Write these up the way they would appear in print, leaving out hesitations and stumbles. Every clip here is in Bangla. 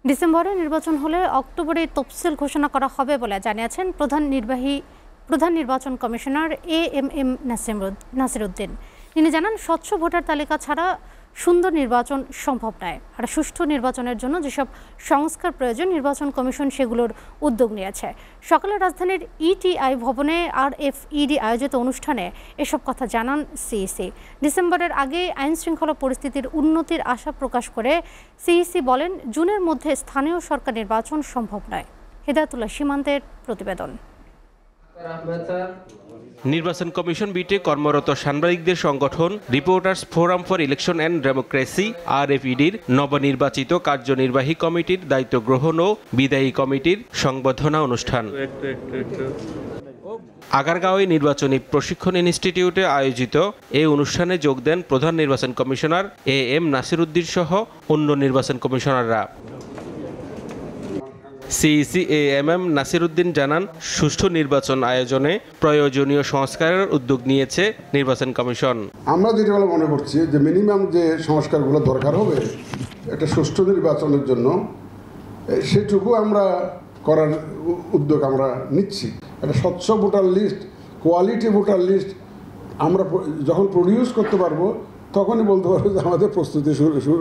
ডিসেম্বরে নির্বাচন হলে অক্টোবরে তফসিল ঘোষণা করা হবে বলে জানিয়েছেন প্রধান নির্বাচন কমিশনার এএমএম নাসিরউদ্দিন। তিনি জানান, স্বচ্ছ ভোটার তালিকা ছাড়া সুন্দর নির্বাচন সম্ভব নয়। আর সুষ্ঠু নির্বাচনের জন্য যেসব সংস্কার প্রয়োজন নির্বাচন কমিশন সেগুলোর উদ্যোগ নিয়েছে। সকালে রাজধানীর ইটিআই ভবনে RFED আয়োজিত অনুষ্ঠানে এসব কথা জানান সিইসি। ডিসেম্বরের আগে আইন শৃঙ্খলা পরিস্থিতির উন্নতির আশা প্রকাশ করে সিইসি বলেন, জুনের মধ্যে স্থানীয় সরকার নির্বাচন সম্ভব নয়। হেদায়েতুল্লাহ সীমান্তের প্রতিবেদন। নির্বাচন কমিশন বিটে কর্মরত সাংবাদিকদের সংগঠন Reporters Forum for Election and Democracy RFEDর নবনির্বাচিত কার্যনির্বাহী কমিটির দায়িত্ব গ্রহণ ও বিদায়ী কমিটির সংবর্ধনা অনুষ্ঠান আগারগাঁওয়ে নির্বাচনী প্রশিক্ষণ ইনস্টিটিউটে আয়োজিত এই অনুষ্ঠানে যোগ দেন প্রধান নির্বাচন কমিশনার AM নাসিরউদ্দিন সহ অন্য নির্বাচন কমিশনাররা। সিইসি AM নাসিরউদ্দিন জানান, সুষ্ঠু নির্বাচন আয়োজনে প্রয়োজনীয় সংস্কারের উদ্যোগ নিয়েছে নির্বাচন কমিশন। আমরা যেটা মনে করছি যে মিনিমাম যে সংস্কারগুলো দরকার হবে একটা সুষ্ঠু নির্বাচনের জন্য, সেটুকু আমরা করার উদ্যোগ আমরা নিচ্ছি। একটা স্বচ্ছ voter list, quality voter list আমরা যখন প্রডিউস করতে পারবো তখনই বলতে পারবো যে আমাদের প্রস্তুতি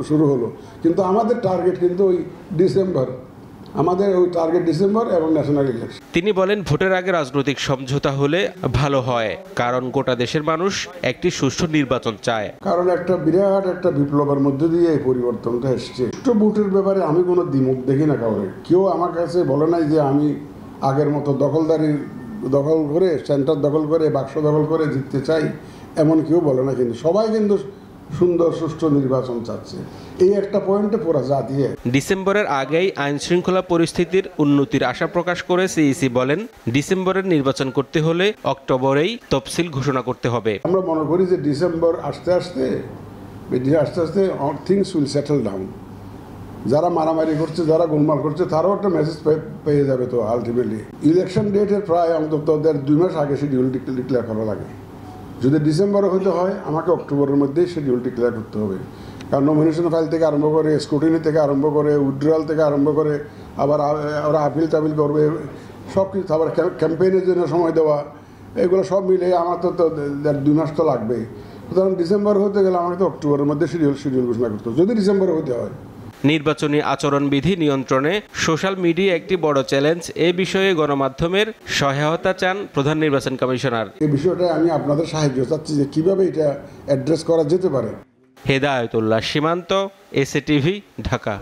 শুরু হলো। কিন্তু আমাদের টার্গেট কিন্তু ওই ডিসেম্বর, আমাদের ওই টার্গেট ডিসেম্বর এবং ন্যাশনাল ইলেকশন। তিনি বলেন, ভোটের আগে রাজনৈতিক সমঝোতা হলে ভালো হয়, কারণ গোটা দেশের মানুষ একটি সুষ্ঠু নির্বাচন চায়। কারণ একটা বিরাট একটা বিপ্লবের মধ্যে দিয়ে এই পরিবর্তনটা এসছে। সুষ্ঠু ভোটের ব্যাপারে আমি কোনো দ্বিমত দেখি না কাউরে। কেউ আমার কাছে বলে নাই যে আমি আগের মতো দখল করে সেন্টার দখল করে বাক্স দখল করে জিততে চাই, এমন কেউ বলে না। কিন্তু সবাই কিন্তু সুন্দর সুষ্ঠু নির্বাচন চাচ্ছে, এই একটা পয়েন্টে পুরো জাতীয়। ডিসেম্বরের আগেই আইন শৃঙ্খলা পরিস্থিতির উন্নতির আশা প্রকাশ করে সিইসি বলেন, ডিসেম্বরের নির্বাচন করতে হলে অক্টোবরেই তফসিল ঘোষণা করতে হবে। আমরা মনে করি যে ডিসেম্বর আস্তে আস্তে থিংস উইল সেটেল ডাউন। যারা মারামারি করছে, যারা গোলমাল করছে, তারাও একটা মেসেজ পেয়ে যাবে। তো আলটিমেটলি ইলেকশন ডেটের প্রায় অন্তত 2 মাস আগে শিডিউল ডিক্লেয়ার করা লাগে। যদি ডিসেম্বরে হতে হয় আমাকে অক্টোবরের মধ্যেই শিডিউল ডিক্লেয়ার করতে হবে। কারণ নমিনেশন ফাইল থেকে আরম্ভ করে, স্ক্রুটিনি থেকে আরম্ভ করে, উইথড্রয়াল থেকে আরম্ভ করে, আবার ওরা আপিল টাপিল করবে, সব কিছু, আবার ক্যাম্পেইনের জন্য সময় দেওয়া, এগুলো সব মিলে আমার তো 2 মাস তো লাগবেই। সুতরাং ডিসেম্বর হতে গেলে আমাকে তো অক্টোবরের মধ্যে শিডিউল ঘোষণা করতে হবে, যদি ডিসেম্বরে হতে হয়। নির্বাচনী আচরণবিধি নিয়ন্ত্রণে সোশ্যাল মিডিয়া একটি বড় চ্যালেঞ্জ। এ বিষয়ে গণমাধ্যমের সহায়তা চান প্রধান নির্বাচন কমিশনার। এই বিষয়টা আমি আপনাদের সাহায্য চাচ্ছি যে কিভাবে এটা অ্যাড্রেস করা যেতে পারে। হেদায়েতুল্লাহ সীমান্ত, SATV, ঢাকা।